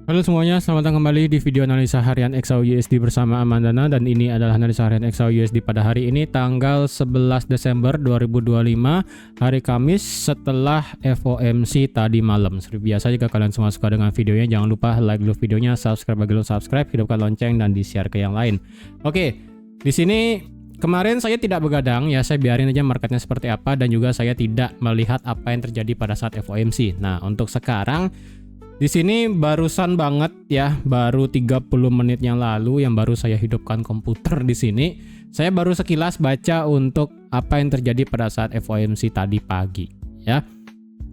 Halo semuanya, selamat datang kembali di video analisa harian XAU-USD bersama Amandana, dan ini adalah analisa harian XAU-USD pada hari ini tanggal 11 Desember 2025, hari Kamis setelah FOMC tadi malam. Seperti biasa, jika kalian semua suka dengan videonya, jangan lupa like dulu videonya, subscribe bagi belum subscribe, hidupkan lonceng dan di-share ke yang lain. Oke, di sini kemarin saya tidak begadang ya, saya biarin aja marketnya seperti apa, dan juga saya tidak melihat apa yang terjadi pada saat FOMC. Nah, untuk sekarang di sini barusan banget ya, baru 30 menit yang lalu yang baru saya hidupkan komputer di sini. Saya baru sekilas baca untuk apa yang terjadi pada saat FOMC tadi pagi ya.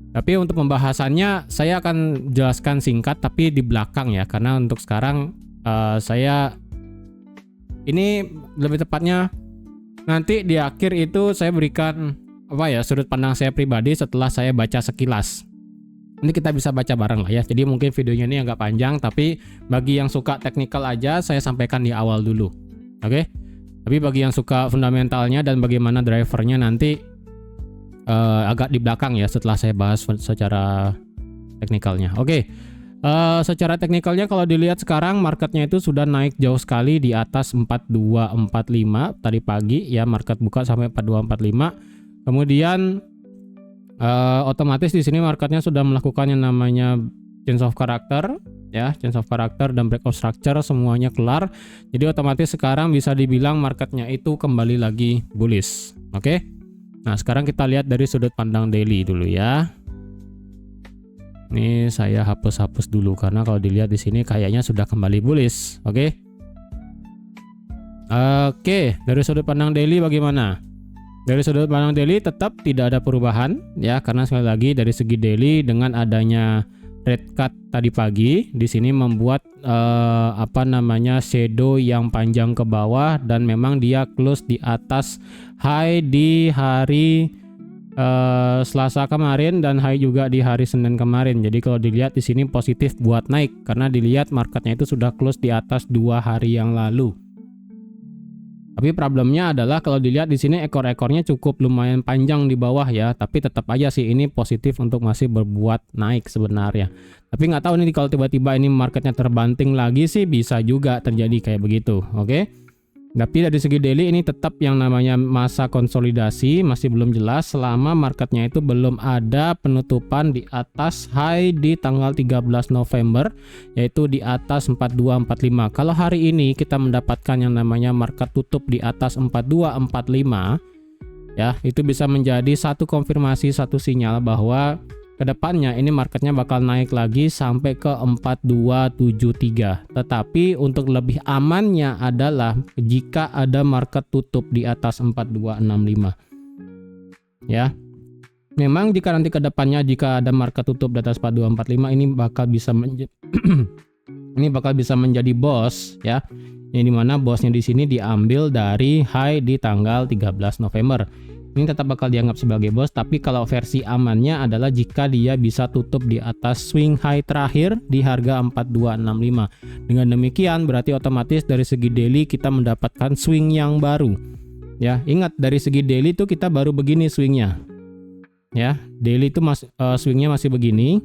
Tapi untuk pembahasannya saya akan jelaskan singkat tapi di belakang ya, karena untuk sekarang saya ini lebih tepatnya nanti di akhir itu saya berikan sudut pandang saya pribadi setelah saya baca sekilas. Ini kita bisa baca bareng lah ya. Jadi mungkin videonya ini agak panjang, tapi bagi yang suka teknikal aja saya sampaikan di awal dulu. Oke? Tapi bagi yang suka fundamentalnya dan bagaimana drivernya nanti agak di belakang ya, setelah saya bahas secara teknikalnya. Oke. Secara teknikalnya kalau dilihat sekarang marketnya itu sudah naik jauh sekali di atas 4245 tadi pagi ya, market buka sampai 4245. Kemudian otomatis di sini marketnya sudah melakukan yang namanya change of character ya, change of character dan breakout structure semuanya kelar. Jadi otomatis sekarang bisa dibilang marketnya itu kembali lagi bullish. Oke. Nah, sekarang kita lihat dari sudut pandang daily dulu ya. Ini saya hapus dulu karena kalau dilihat di sini kayaknya sudah kembali bullish. Oke. Oke, dari sudut pandang daily bagaimana? Dari sudut pandang daily tetap tidak ada perubahan ya, karena sekali lagi dari segi daily dengan adanya red cut tadi pagi di sini membuat shadow yang panjang ke bawah, dan memang dia close di atas high di hari Selasa kemarin dan high juga di hari Senin kemarin. Jadi kalau dilihat di sini positif buat naik karena dilihat marketnya itu sudah close di atas 2 hari yang lalu. Tapi problemnya adalah kalau dilihat di sini ekor-ekornya cukup lumayan panjang di bawah ya, tapi tetap aja sih ini positif untuk masih berbuat naik sebenarnya. Tapi nggak tahu nih kalau tiba-tiba ini marketnya terbanting lagi sih bisa juga terjadi kayak begitu, oke? Tapi dari segi daily ini tetap yang namanya masa konsolidasi masih belum jelas selama marketnya itu belum ada penutupan di atas high di tanggal 13 November yaitu di atas 4245. Kalau hari ini kita mendapatkan yang namanya market tutup di atas 4245 ya, itu bisa menjadi satu konfirmasi, satu sinyal bahwa kedepannya ini marketnya bakal naik lagi sampai ke 4273. Tetapi untuk lebih amannya adalah jika ada market tutup di atas 4265 ya. Memang jika nanti kedepannya jika ada market tutup di atas 4245 ini bakal bisa ini bakal bisa menjadi boss ya. Yang dimana bosnya di sini diambil dari high di tanggal 13 November. Ini tetap bakal dianggap sebagai bos, tapi kalau versi amannya adalah jika dia bisa tutup di atas swing high terakhir di harga 4265. Dengan demikian berarti otomatis dari segi daily kita mendapatkan swing yang baru. Ya, ingat dari segi daily itu kita baru begini swingnya. Ya, daily itu swingnya masih begini.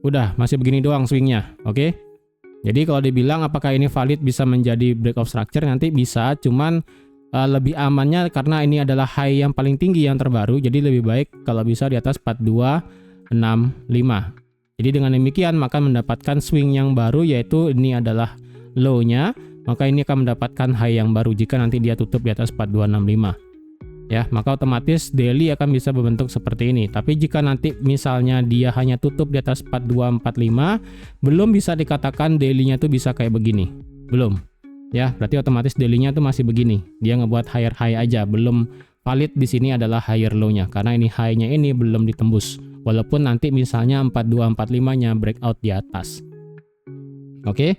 Udah, masih begini doang swingnya. Oke. Jadi kalau dibilang apakah ini valid bisa menjadi breakout structure, nanti bisa, cuman lebih amannya karena ini adalah high yang paling tinggi yang terbaru, jadi lebih baik kalau bisa di atas 4265. Jadi dengan demikian maka mendapatkan swing yang baru, yaitu ini adalah low-nya, maka ini akan mendapatkan high yang baru jika nanti dia tutup di atas 4265 ya, maka otomatis daily akan bisa berbentuk seperti ini. Tapi jika nanti misalnya dia hanya tutup di atas 4245, belum bisa dikatakan daily-nya tuh bisa kayak begini, belum ya, berarti otomatis daily-nya tuh masih begini. Dia ngebuat higher high aja, belum valid di sini adalah higher low-nya karena ini high-nya ini belum ditembus. Walaupun nanti misalnya 4245-nya breakout di atas. Oke.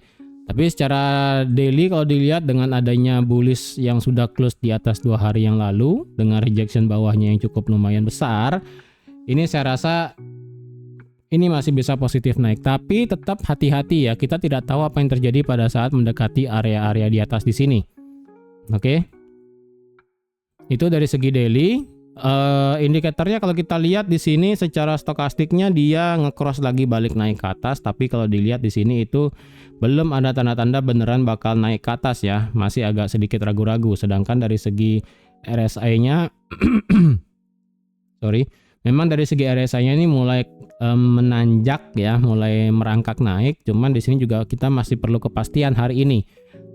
Tapi secara daily kalau dilihat dengan adanya bullish yang sudah close di atas 2 hari yang lalu dengan rejection bawahnya yang cukup lumayan besar, ini saya rasa ini masih bisa positif naik, tapi tetap hati-hati ya. Kita tidak tahu apa yang terjadi pada saat mendekati area-area di atas di sini. Oke. Itu dari segi daily. Indikatornya kalau kita lihat di sini secara stokastiknya dia nge-cross lagi balik naik ke atas, tapi kalau dilihat di sini itu belum ada tanda-tanda beneran bakal naik ke atas ya, masih agak sedikit ragu-ragu. Sedangkan dari segi RSI-nya sorry, memang dari segi RSI-nya ini mulai menanjak ya, mulai merangkak naik, cuman di sini juga kita masih perlu kepastian hari ini.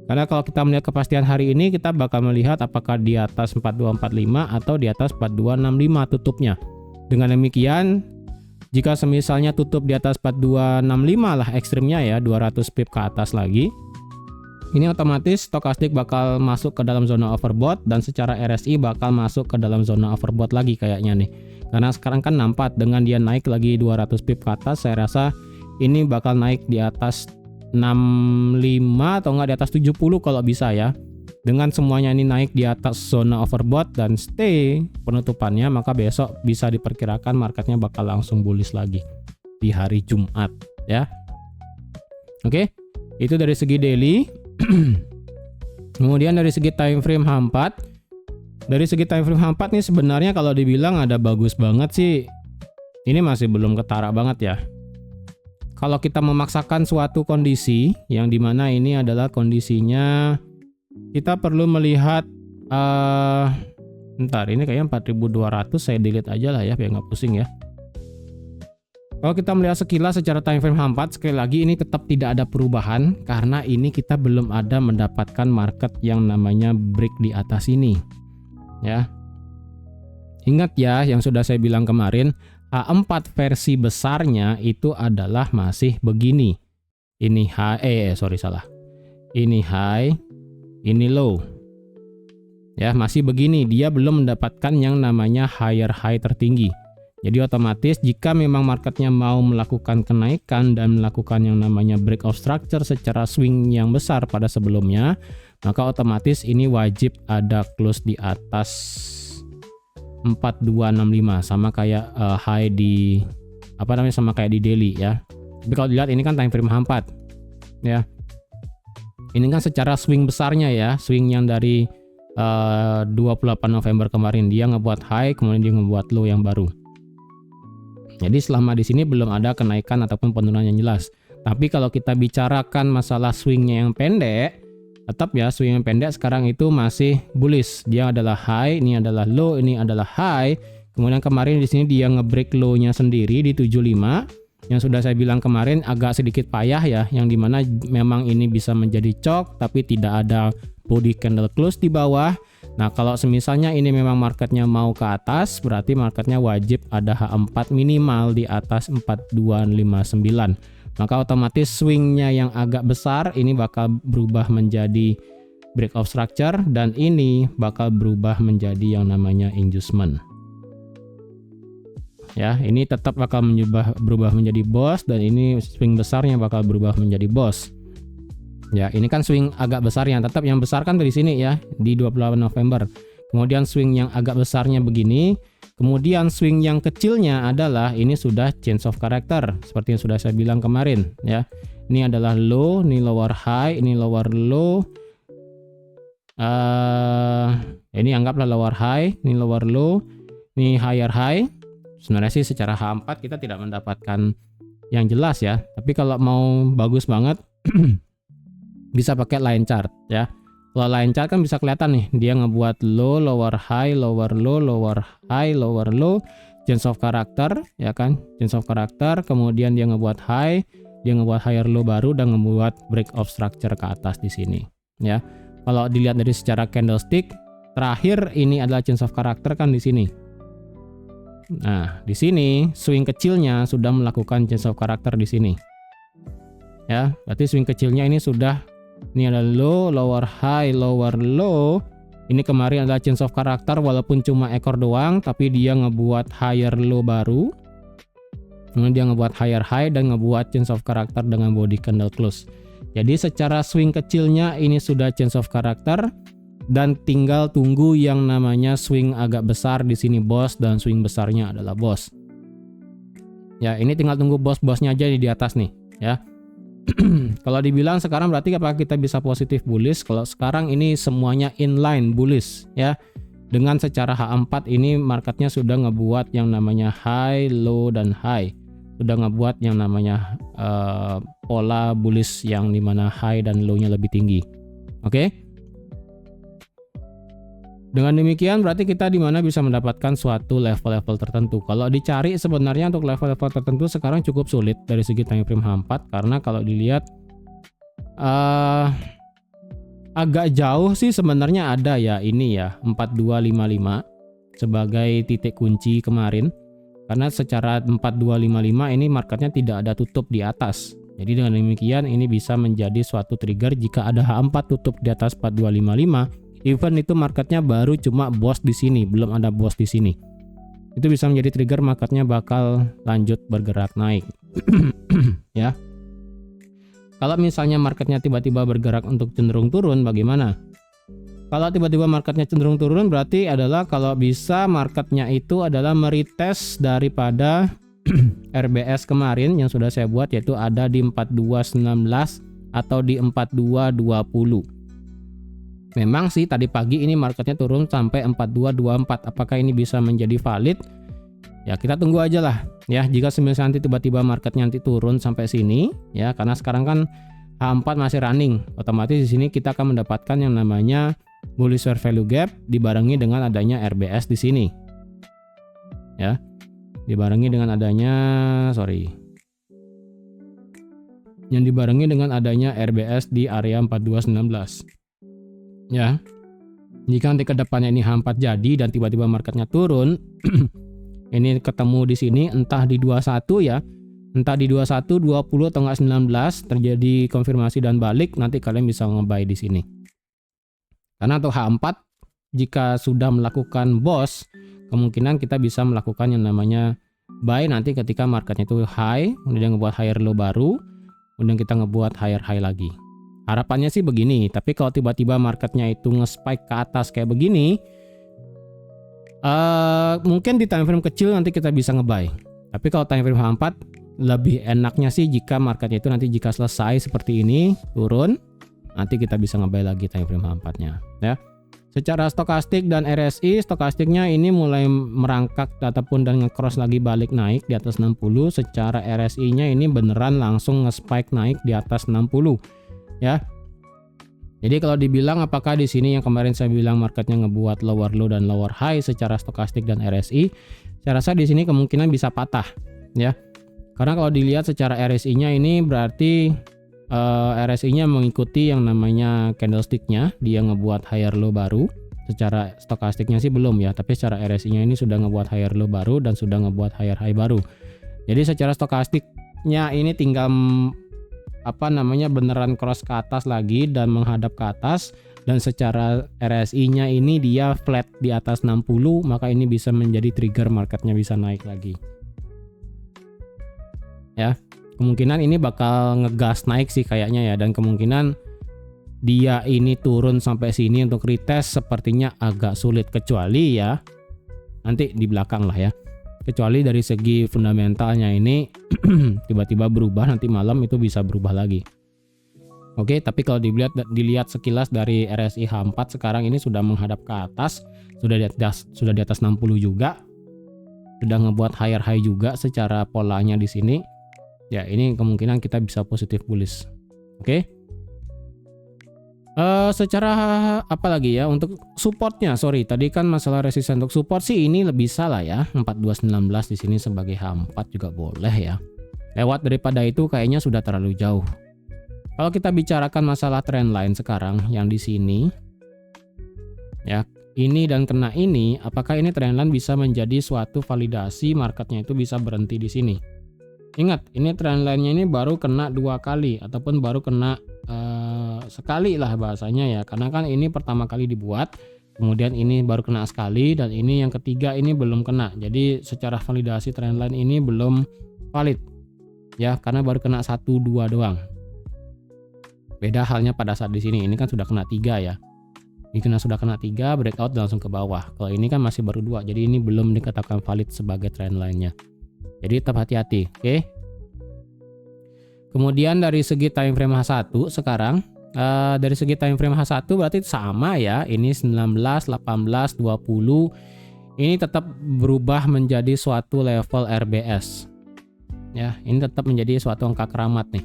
Karena kalau kita melihat kepastian hari ini, kita bakal melihat apakah di atas 4245 atau di atas 4265 tutupnya. Dengan demikian, jika semisalnya tutup di atas 4265 lah ekstrimnya ya, 200 pip ke atas lagi, ini otomatis stokastik bakal masuk ke dalam zona overbought dan secara RSI bakal masuk ke dalam zona overbought lagi kayaknya nih. Karena sekarang kan nampak dengan dia naik lagi 200 pip ke atas, saya rasa ini bakal naik di atas 65 atau enggak di atas 70 kalau bisa ya. Dengan semuanya ini naik di atas zona overbought dan stay penutupannya, maka besok bisa diperkirakan marketnya bakal langsung bullish lagi di hari Jumat ya. Oke, itu dari segi daily. Kemudian dari segi time frame H4. Dari segi time frame H4 nih sebenarnya kalau dibilang ada bagus banget sih, ini masih belum ketara banget ya. Kalau kita memaksakan suatu kondisi yang dimana ini adalah kondisinya kita perlu melihat bentar, ini kayaknya 4200, saya delete aja lah ya biar nggak pusing ya. Kalau kita melihat sekilas secara time frame H4, sekali lagi ini tetap tidak ada perubahan karena ini kita belum ada mendapatkan market yang namanya break di atas ini ya. Ingat ya yang sudah saya bilang kemarin, H4 versi besarnya itu adalah masih begini. Ini high, Ini high, ini low. Ya, masih begini, dia belum mendapatkan yang namanya higher high tertinggi. Jadi otomatis jika memang marketnya mau melakukan kenaikan dan melakukan yang namanya break of structure secara swing yang besar pada sebelumnya, maka otomatis ini wajib ada close di atas 4265 sama kayak high di sama kayak di daily ya. Tapi kalau dilihat ini kan time frame H4 ya. Ini kan secara swing besarnya ya, swing yang dari 28 November kemarin dia ngebuat high, kemudian dia ngebuat low yang baru. Jadi selama di sini belum ada kenaikan ataupun penurunan yang jelas. Tapi kalau kita bicarakan masalah swingnya yang pendek, tetap ya swing yang pendek sekarang itu masih bullish. Dia adalah high, ini adalah low, ini adalah high. Kemudian kemarin di sini dia ngebreak low-nya sendiri di 75. Yang sudah saya bilang kemarin agak sedikit payah ya, yang dimana memang ini bisa menjadi chok tapi tidak ada body candle close di bawah. Nah kalau semisalnya ini memang marketnya mau ke atas, berarti marketnya wajib ada H4 minimal di atas 4259. Maka otomatis swingnya yang agak besar ini bakal berubah menjadi break of structure dan ini bakal berubah menjadi yang namanya inducement. Ya, ini tetap bakal berubah menjadi boss dan ini swing besarnya bakal berubah menjadi boss. Ya, ini kan swing agak besarnya, tetap yang besar kan dari sini ya, di 28 November. Kemudian swing yang agak besarnya begini. Kemudian swing yang kecilnya adalah ini sudah change of character seperti yang sudah saya bilang kemarin ya. Ini adalah low, ini lower high, ini lower low. Ini anggaplah lower high, ini lower low, ini higher high. Sebenarnya sih secara H4 kita tidak mendapatkan yang jelas ya. Tapi kalau mau bagus banget bisa pakai line chart ya. Kalau line chart kan bisa kelihatan nih, dia ngebuat low, lower high, lower low, lower high, lower low, change of character ya kan, change of character, kemudian dia ngebuat high, dia ngebuat higher low baru dan ngebuat break of structure ke atas di sini ya. Kalau dilihat dari secara candlestick, terakhir ini adalah change of character kan di sini. Nah, di sini swing kecilnya sudah melakukan change of character di sini. Ya, berarti swing kecilnya ini sudah, ini ada low, lower high, lower low. Ini kemarin adalah change of character walaupun cuma ekor doang, tapi dia ngebuat higher low baru. Kemudian dia ngebuat higher high dan ngebuat change of character dengan body candle close. Jadi secara swing kecilnya ini sudah change of character dan tinggal tunggu yang namanya swing agak besar di sini bos dan swing besarnya adalah bos. Ya, ini tinggal tunggu bos-bosnya aja di atas nih, ya. Kalau dibilang sekarang berarti apakah kita bisa positif bullish? Kalau sekarang ini semuanya inline bullish, ya. dengan secara H4 ini marketnya sudah ngebuat yang namanya high, low, dan high. Sudah ngebuat yang namanya pola bullish yang dimana high dan low-nya lebih tinggi. Oke. Dengan demikian berarti kita dimana bisa mendapatkan suatu level-level tertentu. Kalau dicari sebenarnya untuk level-level tertentu sekarang cukup sulit dari segi time frame H4, karena kalau dilihat agak jauh sih sebenarnya ada ya, ini ya 4255 sebagai titik kunci kemarin, karena secara 4255 ini marketnya tidak ada tutup di atas. Jadi dengan demikian ini bisa menjadi suatu trigger jika ada H4 tutup di atas 4255. Even itu marketnya baru cuma bos di sini, belum ada bos di sini. Itu bisa menjadi trigger marketnya bakal lanjut bergerak naik. Ya. Kalau misalnya marketnya tiba-tiba bergerak untuk cenderung turun, bagaimana? Kalau tiba-tiba marketnya cenderung turun berarti adalah kalau bisa marketnya itu adalah meretest daripada RBS kemarin yang sudah saya buat, yaitu ada di 4219 atau di 4220. Memang sih tadi pagi ini marketnya turun sampai 4224. Apakah ini bisa menjadi valid? Ya kita tunggu aja lah ya. Jika nanti tiba-tiba marketnya nanti turun sampai sini ya, karena sekarang kan H4 masih running, otomatis di sini kita akan mendapatkan yang namanya bullish fair value gap dibarengi dengan adanya RBS di sini. Ya. Dibarengi dengan adanya yang dibarengi dengan adanya RBS di area 4219. Ya, jika nanti ke depannya ini H4 jadi dan tiba-tiba marketnya turun, ini ketemu di sini entah di 21 ya, entah di 21, 20 atau enggak 19 terjadi konfirmasi dan balik, nanti kalian bisa nge-buy di sini. Karena untuk H4 jika sudah melakukan bos, kemungkinan kita bisa melakukan yang namanya buy nanti ketika marketnya itu high, kemudian ngebuat higher low baru, kemudian kita ngebuat higher high lagi. Harapannya sih begini, tapi kalau tiba-tiba marketnya itu nge-spike ke atas kayak begini, mungkin di time frame kecil nanti kita bisa nge-buy. Tapi kalau time frame H4 lebih enaknya sih jika marketnya itu nanti jika selesai seperti ini turun, nanti kita bisa nge-buy lagi time frame H4-nya ya. Secara stokastik dan RSI, stokastiknya ini mulai merangkak ataupun dan nge-cross lagi balik naik di atas 60. Secara RSI-nya ini beneran langsung nge-spike naik di atas 60. Ya, jadi kalau dibilang apakah di sini yang kemarin saya bilang marketnya ngebuat lower low dan lower high secara stokastik dan RSI, saya rasa di sini kemungkinan bisa patah, ya. Karena kalau dilihat secara RSI-nya ini berarti RSI-nya mengikuti yang namanya candlestick-nya, dia ngebuat higher low baru. Secara stokastiknya sih belum ya, tapi secara RSI-nya ini sudah ngebuat higher low baru dan sudah ngebuat higher high baru. Jadi secara stokastiknya ini tinggal beneran cross ke atas lagi dan menghadap ke atas, dan secara RSI-nya ini dia flat di atas 60, maka ini bisa menjadi trigger marketnya bisa naik lagi. Ya, kemungkinan ini bakal ngegas naik sih kayaknya ya, dan kemungkinan dia ini turun sampai sini untuk retest sepertinya agak sulit, kecuali ya nanti di belakang lah ya. Kecuali dari segi fundamentalnya ini tiba-tiba berubah, nanti malam itu bisa berubah lagi. Oke, tapi kalau dilihat sekilas dari RSI H4 sekarang ini sudah menghadap ke atas, sudah di atas 60 juga. Sudah ngebuat higher high juga secara polanya di sini. Ya, ini kemungkinan kita bisa positif bullish. Oke. Secara apa lagi ya untuk supportnya, tadi kan masalah resisten, untuk support sih ini lebih salah ya, 4219 di sini sebagai H4 juga boleh ya. Lewat daripada itu kayaknya sudah terlalu jauh. Kalau kita bicarakan masalah trendline sekarang yang di sini ya, ini dan kena ini, apakah ini trendline bisa menjadi suatu validasi marketnya itu bisa berhenti di sini? Ingat, ini trendline-nya ini baru kena 2 kali ataupun baru kena sekali lah bahasanya ya, karena kan ini pertama kali dibuat, kemudian ini baru kena sekali, dan ini yang ketiga ini belum kena. Jadi secara validasi trendline ini belum valid ya, karena baru kena 1, 2 doang. Beda halnya pada saat di sini, ini kan sudah kena 3 ya. Ini sudah kena 3, breakout dan langsung ke bawah. Kalau ini kan masih baru 2, jadi ini belum dikatakan valid sebagai trendline-nya. Jadi tetap hati-hati, oke? Kemudian dari segi time frame H1 sekarang Dari segi time frame H1 berarti sama ya. Ini 19, 18, 20. Ini tetap berubah menjadi suatu level RBS. Ya, ini tetap menjadi suatu angka keramat nih.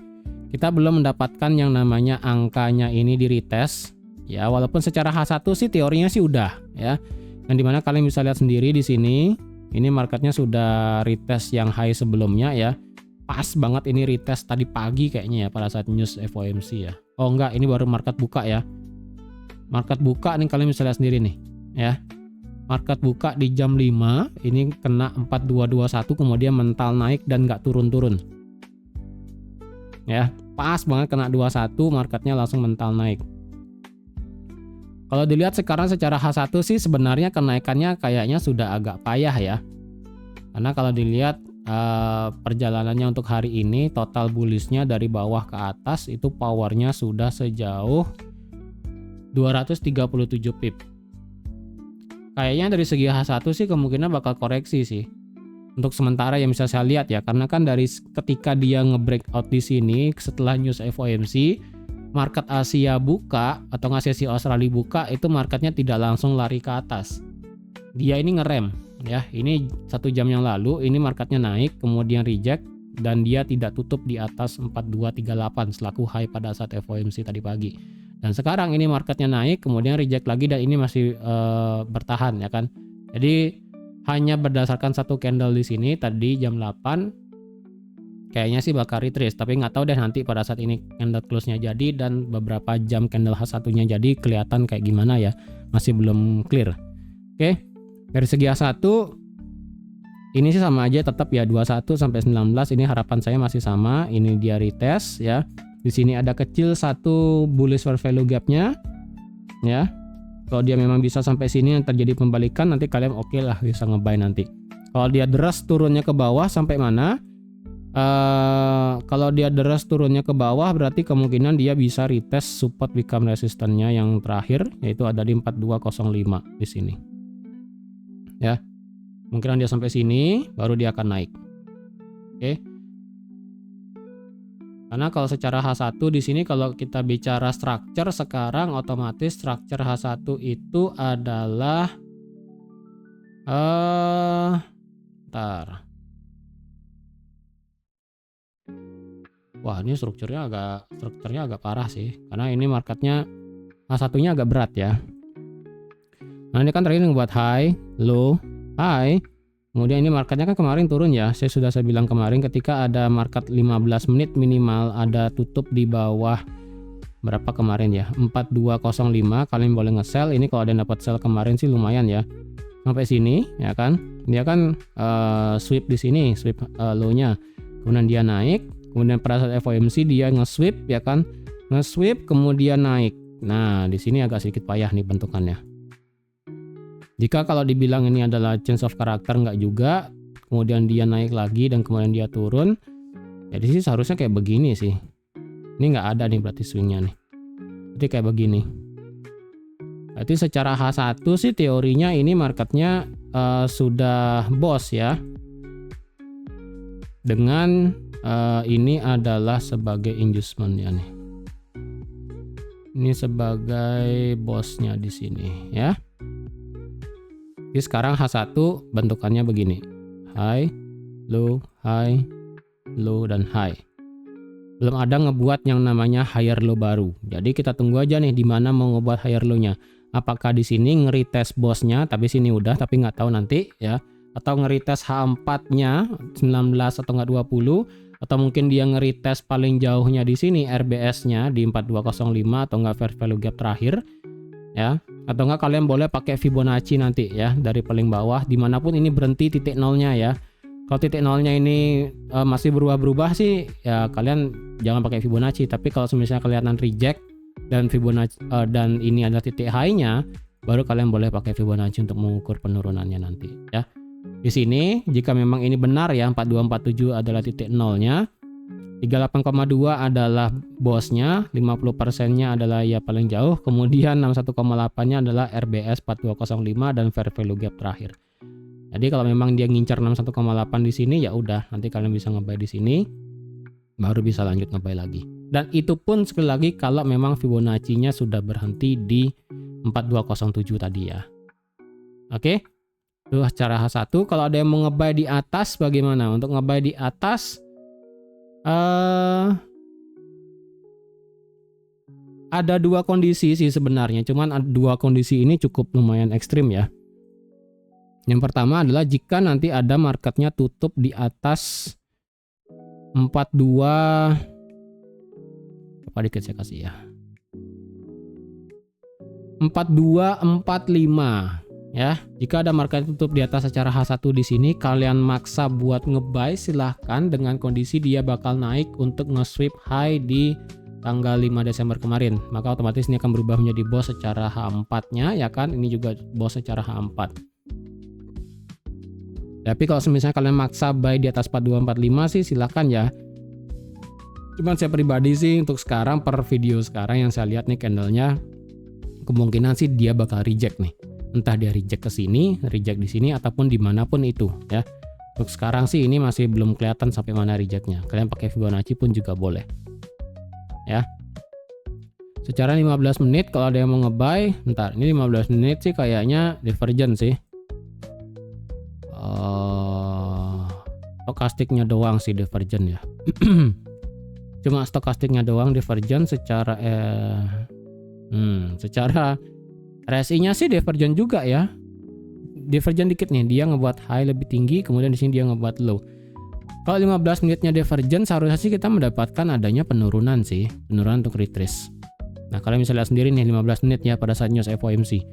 Kita belum mendapatkan yang namanya angkanya ini di retest. Ya, walaupun secara H1 sih teorinya sih udah ya. Yang dimana kalian bisa lihat sendiri di sini. Ini marketnya sudah retest yang high sebelumnya ya. Pas banget ini retest tadi pagi kayaknya ya pada saat news FOMC ya. Oh enggak, ini baru market buka ya. Market buka nih kalian bisa lihat sendiri nih ya. Market buka di jam 5, ini kena 4221 kemudian mental naik dan nggak turun-turun. Ya, pas banget kena 21, marketnya langsung mental naik. Kalau dilihat sekarang secara H1 sih sebenarnya kenaikannya kayaknya sudah agak payah ya. Karena kalau dilihat perjalanannya untuk hari ini total bullishnya dari bawah ke atas itu powernya sudah sejauh 237 pip. Kayaknya dari segi H1 sih kemungkinan bakal koreksi sih. Untuk sementara yang bisa saya lihat ya, karena kan dari ketika dia nge-breakout di sini setelah news FOMC, market Asia buka atau sesi Australia buka itu marketnya tidak langsung lari ke atas. Dia ini ngerem ya. Ini 1 jam yang lalu ini marketnya naik kemudian reject dan dia tidak tutup di atas 4238 selaku high pada saat FOMC tadi pagi. Dan sekarang ini marketnya naik kemudian reject lagi dan ini masih bertahan ya kan. Jadi hanya berdasarkan satu candle di sini tadi jam 8 kayaknya sih bakal retrace, tapi nggak tahu deh nanti pada saat ini candle close-nya jadi dan beberapa jam candle H1-nya jadi kelihatan kayak gimana ya. Masih belum clear. Oke. Dari segi H1 ini sih sama aja tetap ya 21 sampai 19 ini harapan saya masih sama. Ini dia retest ya. Di sini ada kecil satu bullish fair value gap-nya ya. Kalau dia memang bisa sampai sini yang terjadi pembalikan nanti kalian oke lah bisa nge-buy nanti. Kalau dia deras turunnya ke bawah sampai mana? Kalau dia deras turunnya ke bawah berarti kemungkinan dia bisa retest support become resistance-nya yang terakhir yaitu ada di 4205 di sini. Ya. Mungkin dia sampai sini baru dia akan naik. Oke. Karena kalau secara H1 di sini kalau kita bicara structure sekarang otomatis structure H1 itu adalah wah, ini strukturnya agak parah sih. Karena ini marketnya H1-nya agak berat ya. Nah, ini kan tadi ngebuat high, low, high. Kemudian ini marketnya kan kemarin turun ya. Saya bilang kemarin ketika ada market 15 menit minimal ada tutup di bawah berapa kemarin ya? 4205. Kalian boleh nge-sell. Ini kalau ada yang dapat sell kemarin sih lumayan ya. Sampai sini ya kan. Dia kan sweep di sini, sweep low-nya. Kemudian dia naik. Kemudian pada saat FOMC dia nge-sweep ya kan. Nge-sweep kemudian naik. Nah, di sini agak sedikit payah nih bentukannya. Jika kalau dibilang ini adalah change of character nggak juga, kemudian dia naik lagi dan kemudian dia turun, jadi sih seharusnya kayak begini sih. Ini nggak ada nih berarti swingnya nih. Jadi kayak begini. Berarti secara H1 sih teorinya ini marketnya sudah boss ya. Dengan ini adalah sebagai inducement ya nih. Ini sebagai bossnya di sini ya. Jadi sekarang H1 bentukannya begini. High, low, dan high. Belum ada ngebuat yang namanya higher low baru. Jadi kita tunggu aja nih di mana mau ngebuat higher low-nya. Apakah di sini nge-retest bosnya tapi sini udah tapi nggak tahu nanti ya. Atau nge-retest H4-nya 19 atau nggak 20 atau mungkin dia nge-retest paling jauhnya di sini RBS-nya di 4205 atau nggak fair value gap terakhir. Ya, atau enggak kalian boleh pakai Fibonacci nanti ya dari paling bawah dimanapun ini berhenti titik nolnya ya. Kalau titik nolnya ini masih berubah-berubah sih ya kalian jangan pakai Fibonacci. Tapi kalau misalnya kelihatan reject dan Fibonacci dan ini ada titik high-nya, baru kalian boleh pakai Fibonacci untuk mengukur penurunannya nanti ya. Di sini jika memang ini benar ya 4247 adalah titik nolnya, 38,2 adalah bosnya, 50%-nya adalah ya paling jauh, kemudian 61,8-nya adalah RBS 4205 dan fair value gap terakhir. Jadi kalau memang dia ngincar 61,8 di sini ya udah, nanti kalian bisa nge-buy di sini baru bisa lanjut nge-buy lagi. Dan itu pun sekali lagi kalau memang Fibonacci-nya sudah berhenti di 4207 tadi ya. Oke. Itu cara H1. Kalau ada yang mau nge-buy di atas bagaimana? Untuk nge-buy di atas ada dua kondisi sih sebenarnya. Cuman dua kondisi ini cukup lumayan ekstrim ya. Yang pertama adalah jika nanti ada marketnya tutup di atas 42, apa dikit saya kasih ya, 4245 ya. Jika ada market tutup di atas secara H1 di sini, kalian maksa buat nge-buy silahkan dengan kondisi dia bakal naik untuk nge-sweep high di tanggal 5 Desember kemarin. Maka otomatis ini akan berubah menjadi BOS secara H4-nya ya kan. Ini juga BOS secara H4. Tapi kalau misalnya kalian maksa buy di atas 4245 sih silahkan ya. Cuman saya pribadi sih untuk sekarang, per video sekarang yang saya lihat nih candlenya, kemungkinan sih dia bakal reject nih. Entah dia reject ke sini, reject di sini, ataupun dimanapun itu ya. Untuk sekarang sih ini masih belum kelihatan sampai mana rejectnya. Kalian pakai Fibonacci pun juga boleh ya. Secara 15 menit kalau ada yang mau nge-buy, ntar ini 15 menit sih kayaknya divergent sih. Stokastiknya doang sih divergent ya. Cuma stokastiknya doang divergent. Secara secara RSI-nya sih divergent juga ya. Divergent dikit nih, dia ngebuat high lebih tinggi, kemudian di sini dia ngebuat low. Kalau 15 menitnya divergent, seharusnya sih kita mendapatkan adanya penurunan sih, penurunan untuk retrace. Nah, kalian bisa lihat sendiri nih 15 menit ya pada saat news FOMC.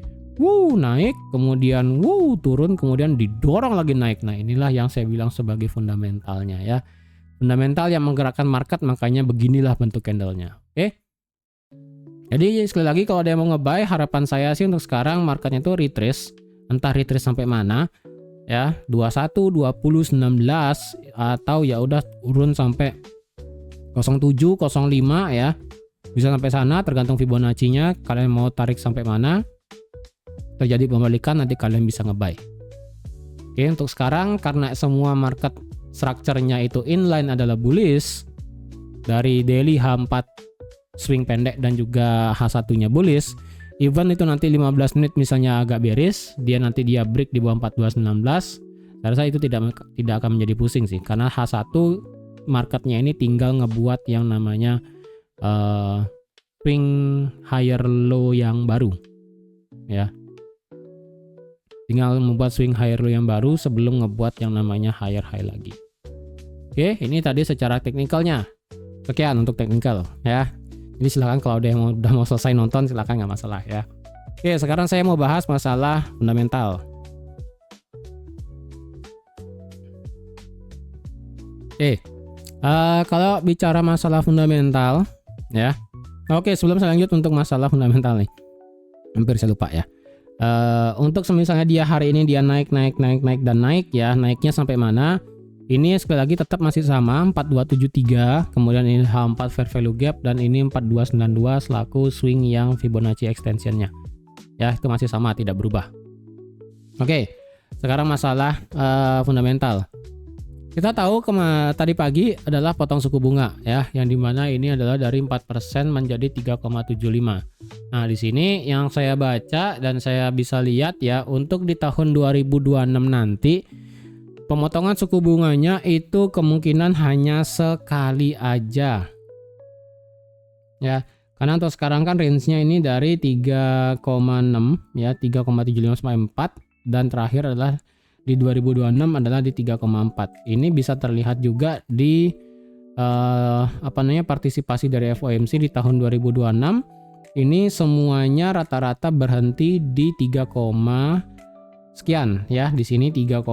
Naik, kemudian turun, kemudian didorong lagi naik. Nah, inilah yang saya bilang sebagai fundamentalnya ya. Fundamental yang menggerakkan market, makanya beginilah bentuk candlenya. Oke. Jadi sekali lagi kalau ada yang mau nge-buy, harapan saya sih untuk sekarang marketnya itu retrace. Entah retrace sampai mana ya, 21, 20, 19 atau ya udah turun sampai 07, 05 ya. Bisa sampai sana tergantung Fibonacci-nya, kalian mau tarik sampai mana. Terjadi pembalikan nanti kalian bisa nge-buy. Oke, untuk sekarang karena semua market structure-nya itu inline adalah bullish, dari daily H4 swing pendek dan juga H1-nya bullish, even itu nanti 15 menit misalnya agak bearish, dia break di bawah 1419, saya rasa itu tidak akan menjadi pusing sih, karena H1 marketnya ini tinggal ngebuat yang namanya swing higher low yang baru ya. Tinggal membuat swing higher low yang baru sebelum ngebuat yang namanya higher high lagi. Oke, ini tadi secara teknikalnya. Sekian untuk teknikal ya. Jadi silahkan kalau ada yang udah mau selesai nonton silahkan, nggak masalah ya. Oke, sekarang saya mau bahas masalah fundamental. Oke, kalau bicara masalah fundamental ya. Oke, sebelum saya lanjut untuk masalah fundamental nih, hampir saya lupa ya. Untuk misalnya dia hari ini dia naik dan naik ya, naiknya sampai mana? Ini sekali lagi tetap masih sama 4273, kemudian ini H4 fair value gap, dan ini 4292 selaku swing yang Fibonacci extensionnya ya, itu masih sama, tidak berubah. Oke, sekarang masalah fundamental. Kita tahu tadi pagi adalah potong suku bunga ya, yang dimana ini adalah dari 4% menjadi 3,75. Nah, di sini yang saya baca dan saya bisa lihat ya, untuk di tahun 2026 nanti pemotongan suku bunganya itu kemungkinan hanya sekali aja. Ya, karena untuk sekarang kan range-nya ini dari 3,6 ya, 3,75 sampai 4, dan terakhir adalah di 2026 adalah di 3,4. Ini bisa terlihat juga di partisipasi dari FOMC di tahun 2026. Ini semuanya rata-rata berhenti di 3, sekian ya. Di sini 3,0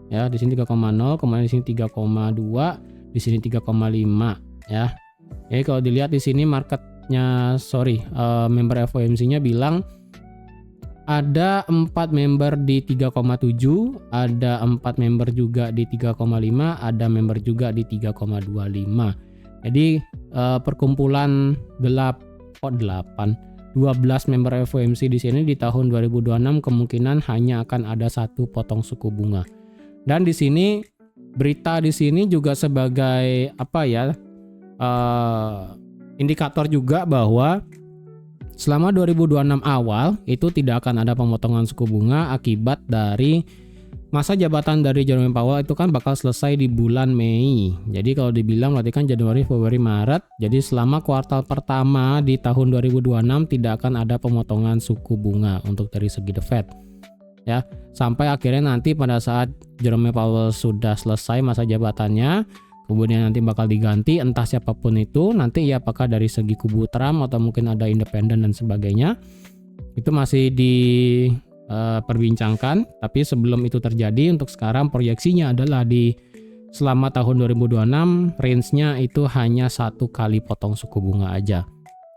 ya, di sini 3,0, kemudian di sini 3,2, di sini 3,5 ya. Jadi kalau dilihat di sini marketnya, member FOMC-nya bilang ada 4 member di 3,7, ada 4 member juga di 3,5, ada member juga di 3,25. Jadi perkumpulan 12 member FOMC di sini di tahun 2026 kemungkinan hanya akan ada satu potong suku bunga. Dan di sini berita di sini juga sebagai indikator juga bahwa selama 2026 awal itu tidak akan ada pemotongan suku bunga akibat dari masa jabatan dari Jerome Powell itu kan bakal selesai di bulan Mei. Jadi kalau dibilang berarti kan Januari, Februari, Maret. Jadi selama kuartal pertama di tahun 2026 tidak akan ada pemotongan suku bunga untuk dari segi The Fed. Ya, sampai akhirnya nanti pada saat Jerome Powell sudah selesai masa jabatannya, kemudian nanti bakal diganti entah siapapun itu, nanti ya apakah dari segi kubu Trump atau mungkin ada independen dan sebagainya. Itu masih diperbincangkan, tapi sebelum itu terjadi untuk sekarang proyeksinya adalah di selama tahun 2026 range-nya itu hanya 1 kali potong suku bunga aja.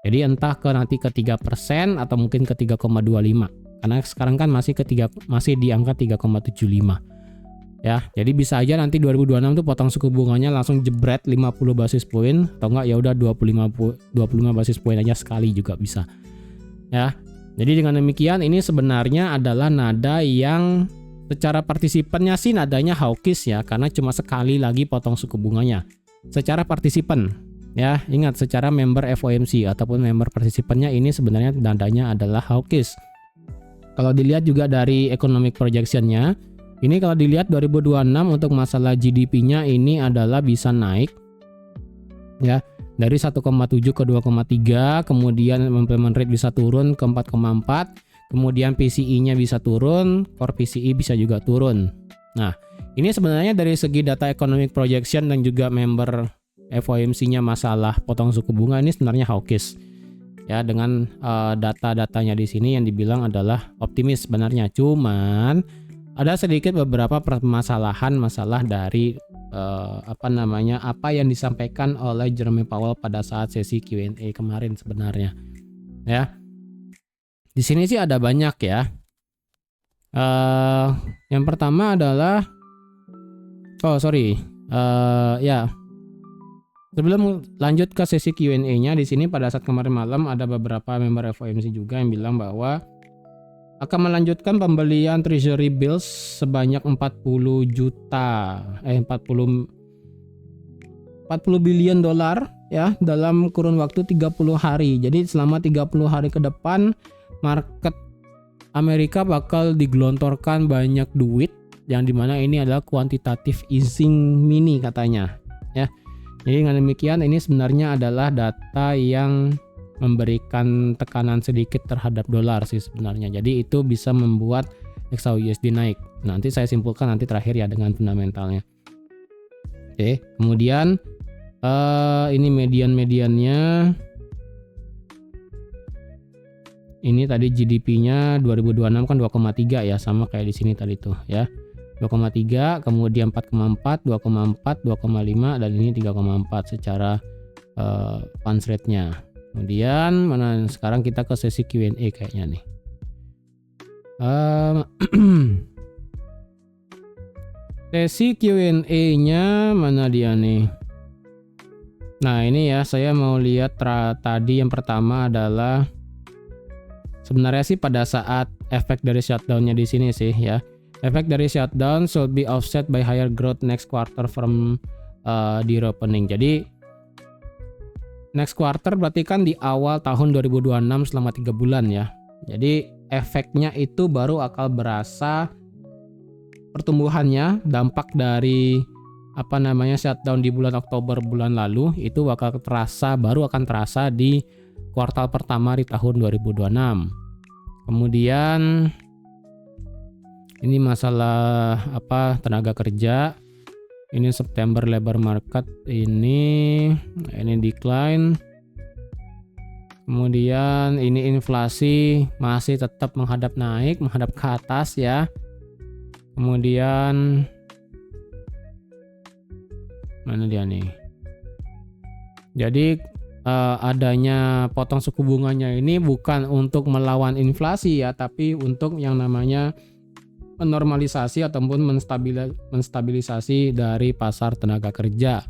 Jadi entah nanti ke 3% atau mungkin ke 3,25. Karena sekarang kan masih di angka 3,75. Ya, jadi bisa aja nanti 2026 tuh potong suku bunganya langsung jebret 50 basis poin atau enggak ya udah 25 basis poin aja sekali juga bisa. Ya. Jadi dengan demikian ini sebenarnya adalah nada yang secara partisipannya sih nadanya hawkish ya, karena cuma sekali lagi potong suku bunganya. Secara partisipan ya, ingat secara member FOMC ataupun member partisipannya ini sebenarnya nadanya adalah hawkish. Kalau dilihat juga dari economic projection-nya, ini kalau dilihat 2026 untuk masalah GDP-nya ini adalah bisa naik ya dari 1,7 ke 2,3, kemudian employment rate bisa turun ke 4,4, kemudian PCE-nya bisa turun, core PCE bisa juga turun. Nah, ini sebenarnya dari segi data economic projection dan juga member FOMC-nya masalah potong suku bunga ini sebenarnya hawkish. Ya, dengan data-datanya di sini yang dibilang adalah optimis sebenarnya, cuman ada sedikit beberapa permasalahan masalah dari apa yang disampaikan oleh Jerome Powell pada saat sesi Q&A kemarin sebenarnya. Ya. Di sini sih ada banyak ya. Yang pertama adalah ya. Sebelum lanjut ke sesi Q&A-nya, di sini pada saat kemarin malam ada beberapa member FOMC juga yang bilang bahwa akan melanjutkan pembelian treasury bills sebanyak 40 billion dolar ya dalam kurun waktu 30 hari. Jadi selama 30 hari ke depan market Amerika bakal digelontorkan banyak duit, yang dimana ini adalah quantitative easing mini katanya ya. Jadi dengan demikian ini sebenarnya adalah data yang memberikan tekanan sedikit terhadap dolar sih sebenarnya. Jadi itu bisa membuat XAUUSD naik. Nanti saya simpulkan nanti terakhir ya dengan fundamentalnya. Oke, kemudian ini median-mediannya. Ini tadi GDP-nya 2026 kan 2,3 ya, sama kayak di sini tadi tuh ya. 2,3, kemudian 4,4, 2,4, 2,5 dan ini 3,4 secara funds rate-nya. Kemudian sekarang kita ke sesi Q&A kayaknya nih. Sesi Q&A-nya mana dia nih? Nah ini ya, saya mau lihat tadi yang pertama adalah sebenarnya sih pada saat efek dari shutdown-nya di sini sih ya. Efek dari shutdown should be offset by higher growth next quarter from the reopening. Jadi next quarter berarti kan di awal tahun 2026 selama 3 bulan ya. Jadi efeknya itu baru akan berasa pertumbuhannya, dampak dari shutdown di bulan Oktober bulan lalu itu baru akan terasa di kuartal pertama di tahun 2026. Kemudian ini masalah tenaga kerja. Ini September labor market ini decline. Kemudian ini inflasi masih tetap menghadap ke atas ya. Kemudian mana dia nih? Jadi adanya potong suku bunganya ini bukan untuk melawan inflasi ya, tapi untuk yang namanya menormalisasi ataupun menstabilisasi dari pasar tenaga kerja.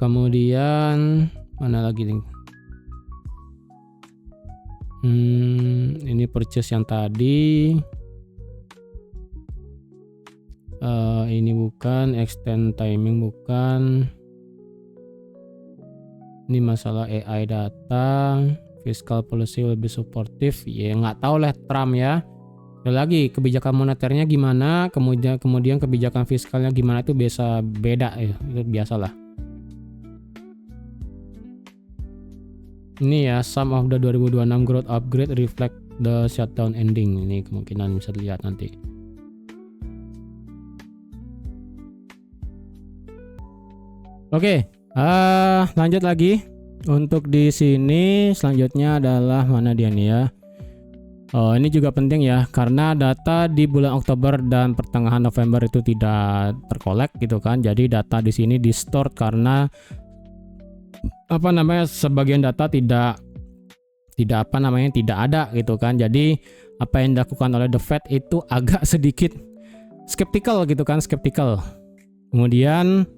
Kemudian mana lagi nih? Ini purchase yang tadi. Ini bukan, extend timing bukan. Ini masalah AI data, fiscal policy will be supportive. Ya nggak tahu lah Trump ya. Ada lagi kebijakan moneternya gimana, kemudian kebijakan fiskalnya gimana itu biasa beda ya, itu biasalah. Ini ya, some of the 2026 growth upgrade reflect the shutdown ending. Ini kemungkinan bisa dilihat nanti. Oke, lanjut lagi. Untuk di sini selanjutnya adalah mana dia nih ya? Oh, ini juga penting ya, karena data di bulan Oktober dan pertengahan November itu tidak terkolek gitu kan. Jadi data di sini distort karena sebagian data tidak ada gitu kan. Jadi apa yang dilakukan oleh The Fed itu agak sedikit skeptical gitu kan, Kemudian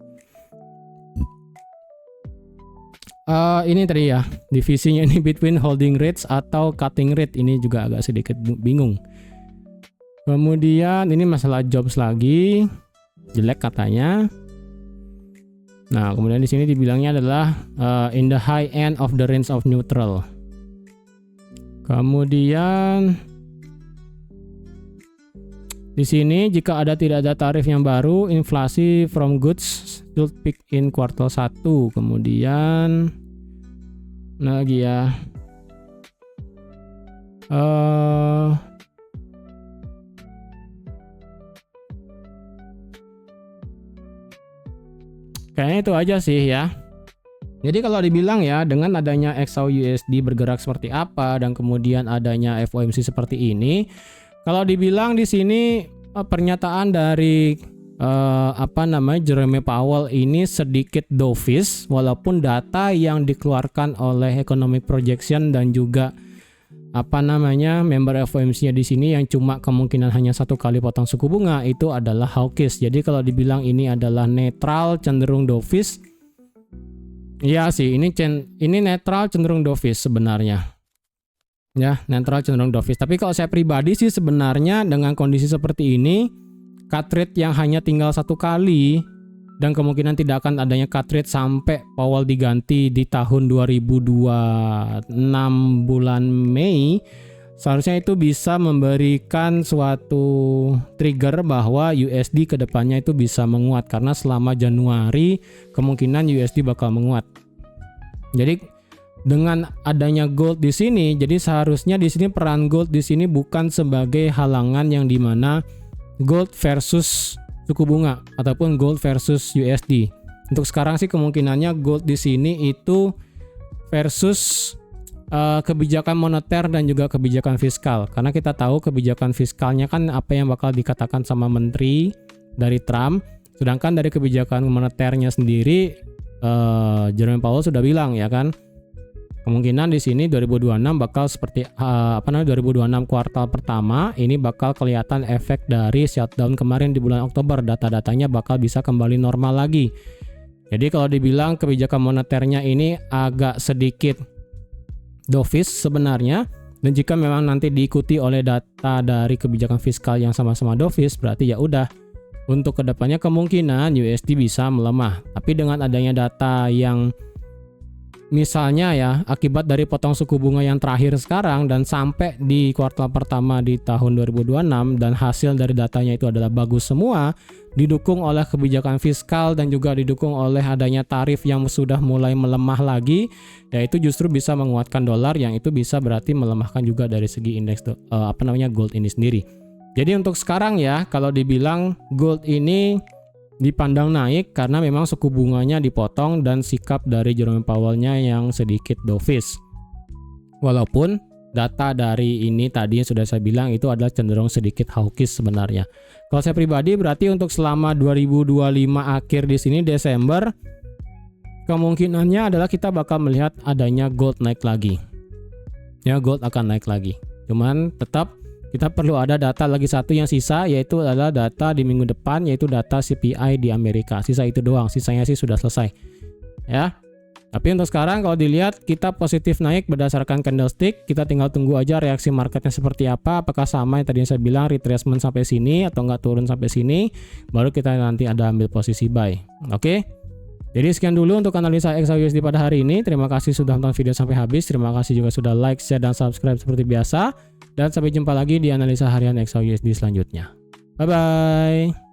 ini tadi ya, divisinya ini between holding rates atau cutting rate, ini juga agak sedikit bingung. Kemudian ini masalah jobs lagi, jelek katanya. Nah, kemudian di sini dibilangnya adalah in the high end of the range of neutral. Kemudian di sini jika tidak ada tarif yang baru, inflasi from goods should peak in kuartal 1. Kemudian lagi ya. Kayaknya itu aja sih ya. Jadi kalau dibilang ya, dengan adanya XAUUSD bergerak seperti apa dan kemudian adanya FOMC seperti ini, kalau dibilang di sini pernyataan dari Jerome Powell ini sedikit dovish, walaupun data yang dikeluarkan oleh Economic Projection dan juga member FOMC-nya di sini yang cuma kemungkinan hanya satu kali potong suku bunga itu adalah hawkish. Jadi kalau dibilang ini adalah netral cenderung dovish, ya sih ini netral cenderung dovish sebenarnya. Ya, netral cenderung dovish. Tapi kalau saya pribadi sih sebenarnya dengan kondisi seperti ini, cut rate yang hanya tinggal satu kali dan kemungkinan tidak akan adanya cut rate sampai Powell diganti di tahun 2026 bulan Mei, seharusnya itu bisa memberikan suatu trigger bahwa USD kedepannya itu bisa menguat, karena selama Januari kemungkinan USD bakal menguat. Jadi dengan adanya gold di sini, jadi seharusnya di sini peran gold di sini bukan sebagai halangan yang dimana gold versus suku bunga ataupun gold versus USD. Untuk sekarang sih kemungkinannya gold di sini itu versus kebijakan moneter dan juga kebijakan fiskal. Karena kita tahu kebijakan fiskalnya kan apa yang bakal dikatakan sama menteri dari Trump, sedangkan dari kebijakan moneternya sendiri Jerome Powell sudah bilang ya kan, kemungkinan di sini 2026 bakal seperti 2026 kuartal pertama ini bakal kelihatan efek dari shutdown kemarin di bulan Oktober. Data-datanya bakal bisa kembali normal lagi. Jadi kalau dibilang kebijakan moneternya ini agak sedikit dovish sebenarnya, dan jika memang nanti diikuti oleh data dari kebijakan fiskal yang sama-sama dovish, berarti ya udah untuk kedepannya kemungkinan USD bisa melemah. Tapi dengan adanya data yang misalnya ya, akibat dari potong suku bunga yang terakhir sekarang dan sampai di kuartal pertama di tahun 2026 dan hasil dari datanya itu adalah bagus semua, didukung oleh kebijakan fiskal dan juga didukung oleh adanya tarif yang sudah mulai melemah lagi, yaitu justru bisa menguatkan dolar, yang itu bisa berarti melemahkan juga dari segi indeks gold ini sendiri. Jadi untuk sekarang ya, kalau dibilang gold ini dipandang naik karena memang suku bunganya dipotong dan sikap dari Jerome Powell-nya yang sedikit dovish. Walaupun data dari ini tadi yang sudah saya bilang itu adalah cenderung sedikit hawkish sebenarnya. Kalau saya pribadi berarti untuk selama 2025 akhir di sini Desember, kemungkinannya adalah kita bakal melihat adanya gold naik lagi. Ya, gold akan naik lagi. Cuman tetap kita perlu ada data lagi satu yang sisa, yaitu adalah data di minggu depan, yaitu data CPI di Amerika. Sisa itu doang, sisanya sih sudah selesai. Ya. Tapi untuk sekarang kalau dilihat kita positif naik berdasarkan candlestick, kita tinggal tunggu aja reaksi marketnya seperti apa, apakah sama yang tadi saya bilang retracement sampai sini atau enggak turun sampai sini, baru kita nanti ada ambil posisi buy. Oke. Jadi sekian dulu untuk analisa XAUUSD pada hari ini. Terima kasih sudah nonton video sampai habis. Terima kasih juga sudah like, share, dan subscribe seperti biasa. Dan sampai jumpa lagi di analisa harian XAUUSD selanjutnya. Bye bye.